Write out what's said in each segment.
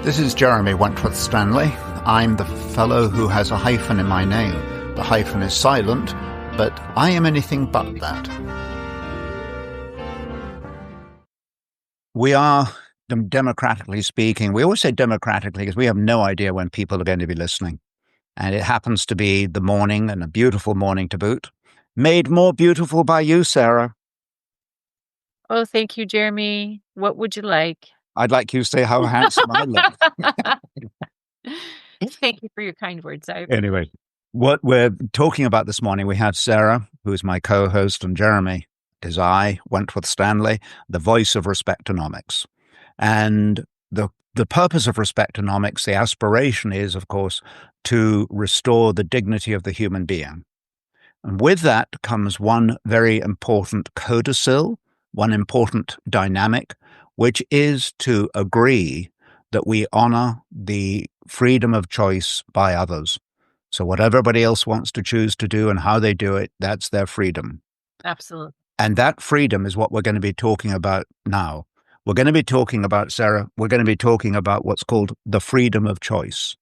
This is Jeremy Wentworth-Stanley. I'm the fellow who has a hyphen in my name. The hyphen is silent, but I am anything but that. We are, democratically speaking, we always say democratically because we have no idea when people are going to be listening. And it happens to be the morning, and a beautiful morning to boot. Made more beautiful by you, Sarah. Oh, thank you, Jeremy. What would you like? I'd like you to say how handsome I look. Thank you for your kind words. Anyway, what we're talking about this morning, we have Sarah, who is my co-host, and Jeremy is I, Wentworth-Stanley, the voice of Respectonomics. And the purpose of Respectonomics, the aspiration is, of course, to restore the dignity of the human being. And with that comes one very important codicil, one important dynamic, which is to agree that we honor the freedom of choice by others. So what everybody else wants to choose to do and how they do it, that's their freedom. Absolutely. And that freedom is what we're going to be talking about now. We're going to be talking about, Sarah, we're going to be talking about what's called the freedom of choice.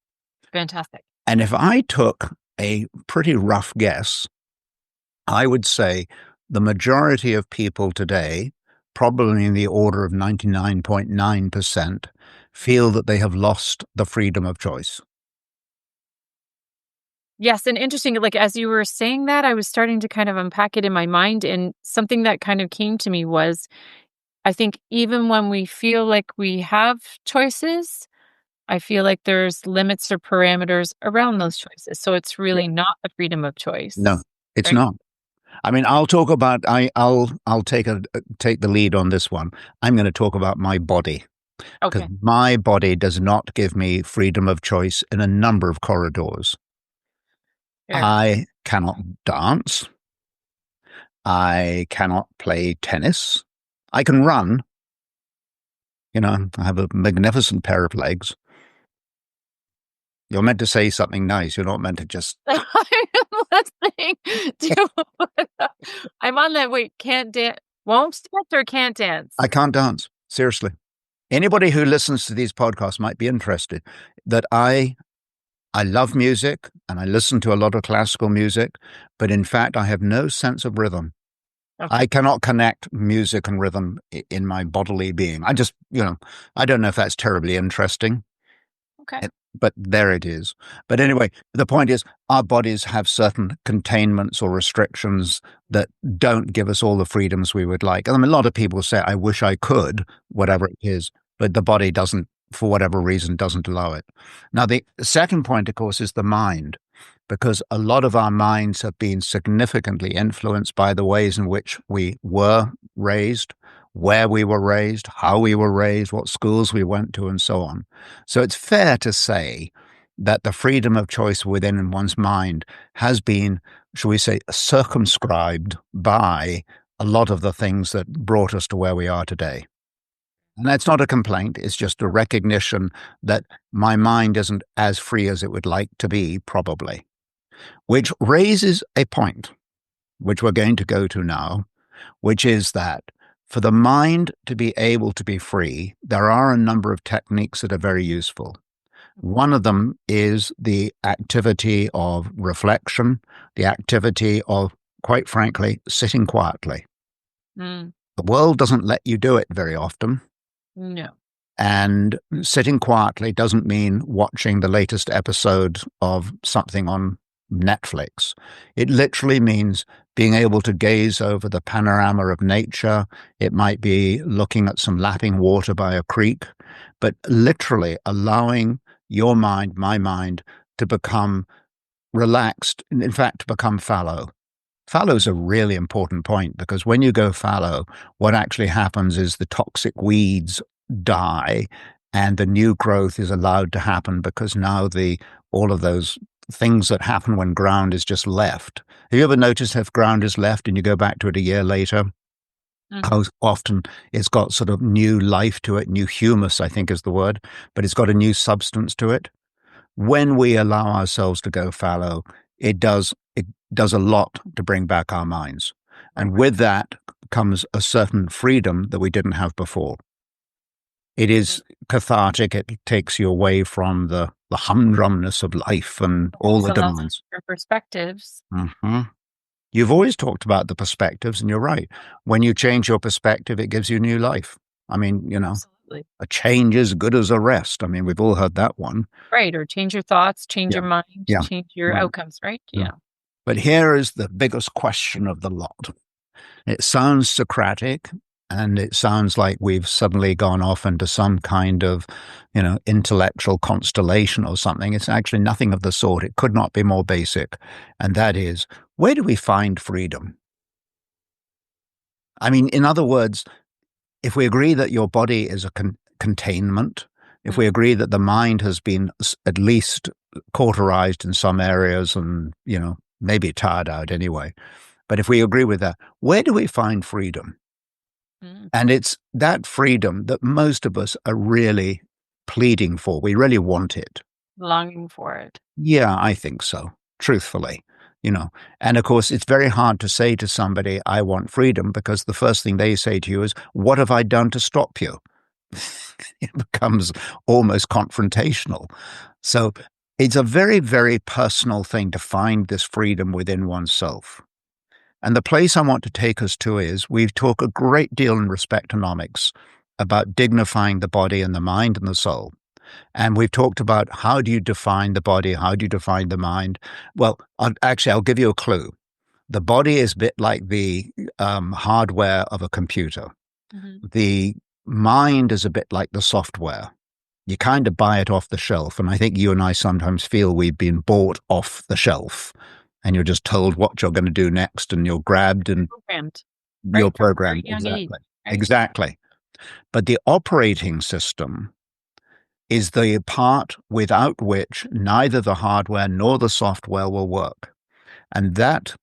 Fantastic. And if I took a pretty rough guess, I would say the majority of people today, probably in the order of 99.9%, feel that they have lost the freedom of choice. Yes, and interesting, like as you were saying that, I was starting to kind of unpack it in my mind, and something that kind of came to me was, I think even when we feel like we have choices, I feel like there's limits or parameters around those choices. So it's really not the freedom of choice. No, it's right? not. I mean, I'll talk about, I'll take the lead on this one. I'm going to talk about my body. Because my body does not give me freedom of choice in a number of corridors. Sure. I cannot dance. I cannot play tennis. I can run. You know, I have a magnificent pair of legs. You're meant to say something nice. You're not meant to just... I'm listening. I'm on that, wait, can't dance, won't dance or can't dance? I can't dance, seriously. Anybody who listens to these podcasts might be interested that I love music and I listen to a lot of classical music, but in fact, I have no sense of rhythm. Okay. I cannot connect music and rhythm in my bodily being. I just, I don't know if that's terribly interesting. Okay. But there it is. But anyway, the point is our bodies have certain containments or restrictions that don't give us all the freedoms we would like. And I mean, a lot of people say, I wish I could, whatever it is, but the body doesn't, for whatever reason, doesn't allow it. Now, the second point, of course, is the mind, because a lot of our minds have been significantly influenced by the ways in which we were raised, where we were raised, how we were raised, what schools we went to, and so on. So it's fair to say that the freedom of choice within one's mind has been, shall we say, circumscribed by a lot of the things that brought us to where we are today. And that's not a complaint. It's just a recognition that my mind isn't as free as it would like to be, probably. Which raises a point, which we're going to go to now, which is that for the mind to be able to be free, there are a number of techniques that are very useful. One of them is the activity of reflection, the activity of, quite frankly, sitting quietly. The world doesn't let you do it very often. No. And sitting quietly doesn't mean watching the latest episode of something on Netflix. It literally means being able to gaze over the panorama of nature. It might be looking at some lapping water by a creek, but literally allowing your mind, my mind, to become relaxed, in fact, to become fallow. Fallow is a really important point because when you go fallow, what actually happens is the toxic weeds die and the new growth is allowed to happen because now all of those things that happen when ground is just left. Have you ever noticed if ground is left and you go back to it a year later, how often it's got sort of new life to it, new humus, I think is the word, but it's got a new substance to it? When we allow ourselves to go fallow, it does a lot to bring back our minds. And with that comes a certain freedom that we didn't have before. It is cathartic. It takes you away from the humdrumness of life and all Yes, the allows demands. for perspectives. Hmm. You've always talked about the perspectives, and you're right. When you change your perspective, it gives you new life. I mean, Absolutely. a change is good as a rest. I mean, we've all heard that one. Right, or change your thoughts, change Yeah. your mind, Yeah. change your Right. outcomes, right? Yeah. Yeah. But here is the biggest question of the lot. It sounds Socratic, and it sounds like we've suddenly gone off into some kind of, intellectual constellation or something. It's actually nothing of the sort. It could not be more basic. And that is, where do we find freedom? I mean, in other words, if we agree that your body is a containment, if we Mhm. agree that the mind has been at least cauterized in some areas and, maybe tired out anyway, but if we agree with that, where do we find freedom? Mm. And it's that freedom that most of us are really pleading for. We really want it. Longing for it. Yeah, I think so, truthfully. And of course, it's very hard to say to somebody, I want freedom, because the first thing they say to you is, what have I done to stop you? It becomes almost confrontational. So it's a very, very personal thing to find this freedom within oneself. And the place I want to take us to is we've talked a great deal in Respectonomics about dignifying the body and the mind and the soul. And we've talked about how do you define the body? How do you define the mind? Well, I'll give you a clue. The body is a bit like the hardware of a computer. Mhm. The mind is a bit like the software. You kind of buy it off the shelf. And I think you and I sometimes feel we've been bought off the shelf, and you're just told what you're going to do next, and you're grabbed and Programmed, you're right, from a very programmed. young age, Exactly. right? Exactly. But the operating system is the part without which neither the hardware nor the software will work. And that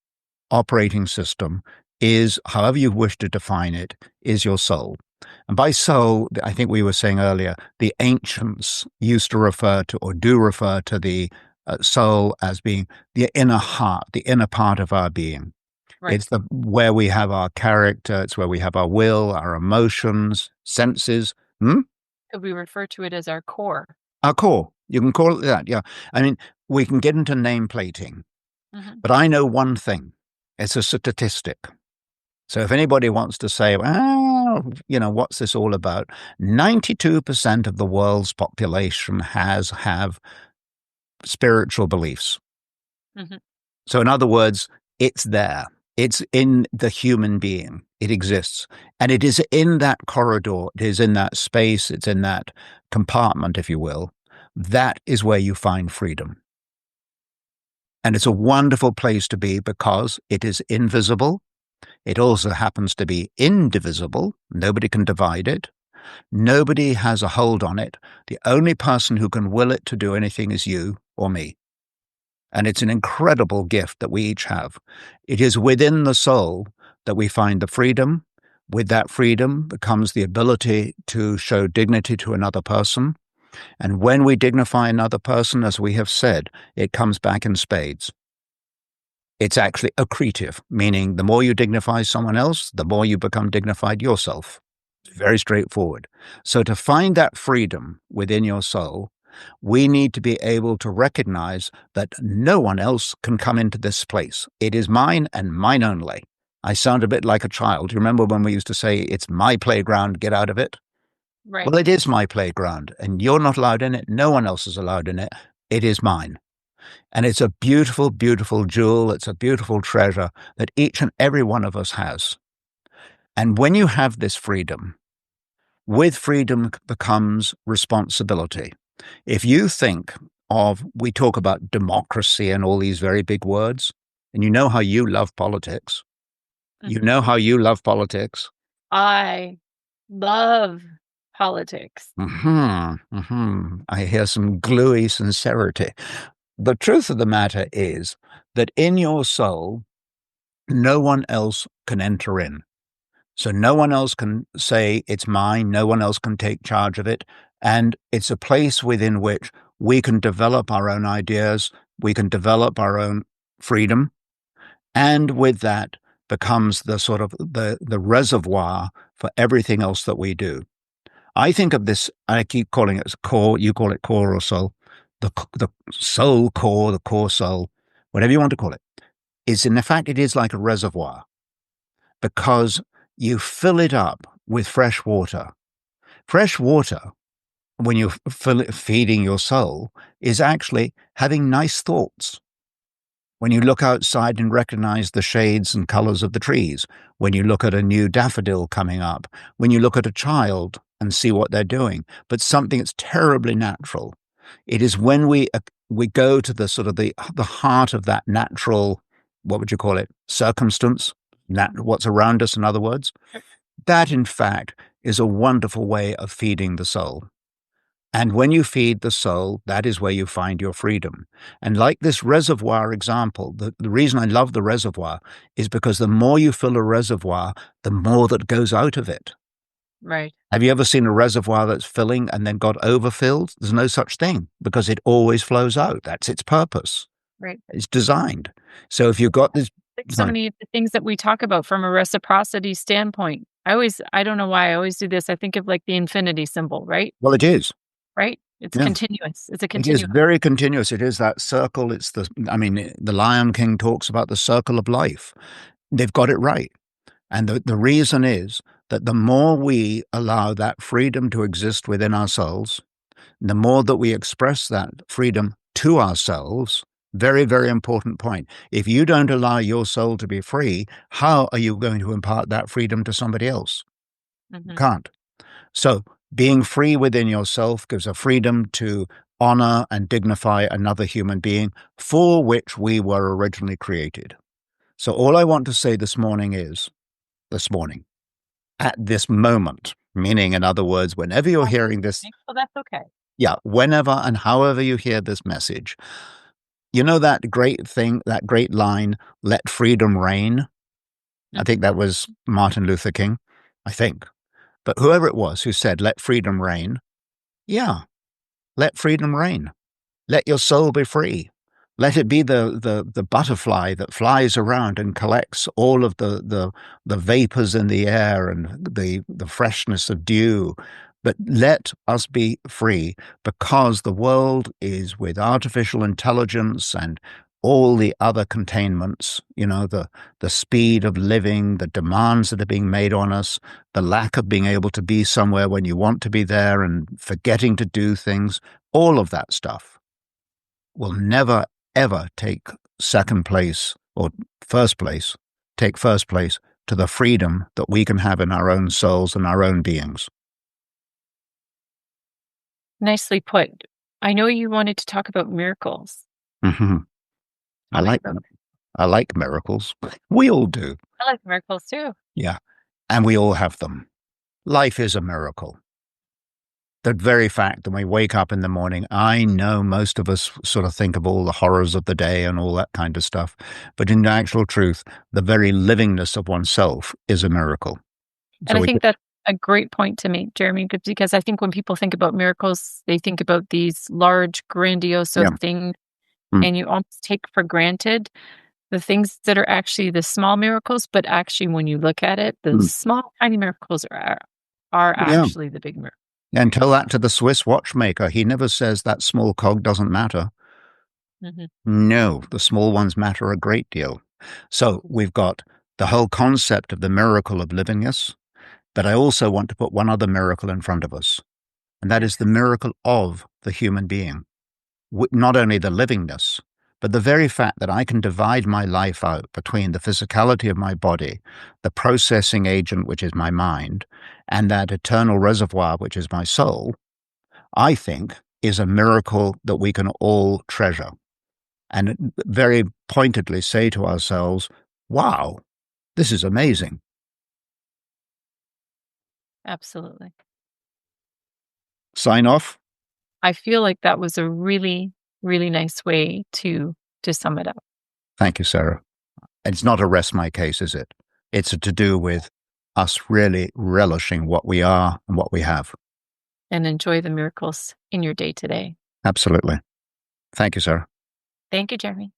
operating system is, however you wish to define it, is your soul. And by soul, I think we were saying earlier, the ancients used to refer to, or do refer to, the soul as being the inner heart, the inner part of our being. Right. It's where we have our character. It's where we have our will, our emotions, senses. Hmm? Could we refer to it as our core? Our core. You can call it that. Yeah. I mean, we can get into name plating, Mhm. but I know one thing. It's a statistic. So if anybody wants to say, well, what's this all about? 92% of the world's population have spiritual beliefs. Mhm. So in other words, it's there. It's in the human being. It exists. And it is in that corridor. It is in that space. It's in that compartment, if you will. That is where you find freedom. And it's a wonderful place to be because it is invisible. It also happens to be indivisible. Nobody can divide it. Nobody has a hold on it. The only person who can will it to do anything is you or me. And it's an incredible gift that we each have. It is within the soul that we find the freedom. With that freedom becomes the ability to show dignity to another person. And when we dignify another person, as we have said, it comes back in spades. It's actually accretive, meaning the more you dignify someone else, the more you become dignified yourself. It's very straightforward. So to find that freedom within your soul, we need to be able to recognize that no one else can come into this place. It is mine and mine only. I sound a bit like a child. You remember when we used to say, it's my playground, get out of it? Right. Well, it is my playground, and you're not allowed in it. No one else is allowed in it. It is mine. And it's a beautiful, beautiful jewel. It's a beautiful treasure that each and every one of us has. And when you have this freedom, with freedom becomes responsibility. If you think of, we talk about democracy and all these very big words, and you know how you love politics. You Mhm. know how you love politics. I love politics. I hear some gluey sincerity. The truth of the matter is that in your soul, no one else can enter in. So no one else can say it's mine. No one else can take charge of it. And it's a place within which we can develop our own ideas. We can develop our own freedom. And with that becomes the sort of the reservoir for everything else that we do. I think of this, I keep calling it core, you call it core or soul, the soul core, the core soul, whatever you want to call it, is in fact, it is like a reservoir because you fill it up with fresh water. Fresh water, when you're feeding your soul, is actually having nice thoughts. When you look outside and recognize the shades and colors of the trees, when you look at a new daffodil coming up, when you look at a child and see what they're doing, but something that's terribly natural. It is when we go to the sort of the heart of that natural, what would you call it, circumstance, what's around us, in other words, that in fact is a wonderful way of feeding the soul. And when you feed the soul, that is where you find your freedom. And like this reservoir example, the reason I love the reservoir is because the more you fill a reservoir, the more that goes out of it. Right. Have you ever seen a reservoir that's filling and then got overfilled? There's no such thing because it always flows out. That's its purpose. Right. It's designed. So if you've got this, Like so many of the things that we talk about from a reciprocity standpoint, I don't know why I always do this. I think of like the infinity symbol, right? well, it is. Right? It's Yeah. continuous. It's a It is continuum. very continuous. It is that circle. The Lion King talks about the circle of life. They've got it right. And the reason is that the more we allow that freedom to exist within ourselves, the more that we express that freedom to ourselves, very, very important point. If you don't allow your soul to be free, how are you going to impart that freedom to somebody else? You can't. So being free within yourself gives a freedom to honor and dignify another human being for which we were originally created. So all I want to say this morning is, at this moment, meaning in other words, whenever you're hearing this, Well, that's okay. yeah, whenever and however you hear this message, you know that great thing, that great line, let freedom reign? I think that was Martin Luther King, I think. But whoever it was who said, let freedom reign, yeah, let freedom reign. Let your soul be free. Let it be the butterfly that flies around and collects all of the vapors in the air and the freshness of dew. But let us be free because the world is with artificial intelligence and all the other containments, the speed of living, the demands that are being made on us, the lack of being able to be somewhere when you want to be there and forgetting to do things, all of that stuff will never, ever take second place or take first place to the freedom that we can have in our own souls and our own beings. Nicely put. I know you wanted to talk about miracles. Mm-hmm. I like miracles. We all do. I like miracles too. Yeah. And we all have them. Life is a miracle. The very fact that we wake up in the morning, I know most of us sort of think of all the horrors of the day and all that kind of stuff. But in actual truth, the very livingness of oneself is a miracle. And I think that's a great point to make, Jeremy, because I think when people think about miracles, they think about these large, grandiose things, and you almost take for granted the things that are actually the small miracles. But actually, when you look at it, the small, tiny miracles are actually the big miracles. And tell that to the Swiss watchmaker. He never says that small cog doesn't matter. Mm-hmm. No, the small ones matter a great deal. So we've got the whole concept of the miracle of livingness, but I also want to put one other miracle in front of us, and that is the miracle of the human being. Not only the livingness, but the very fact that I can divide my life out between the physicality of my body, the processing agent, which is my mind, and that eternal reservoir, which is my soul, I think is a miracle that we can all treasure and very pointedly say to ourselves, wow, this is amazing. Absolutely. Sign off? I feel like that was a really, really nice way to sum it up. Thank you, Sarah. It's not a rest my case, is it? It's to do with us really relishing what we are and what we have. And enjoy the miracles in your day today. Absolutely. Thank you, Sarah. Thank you, Jeremy.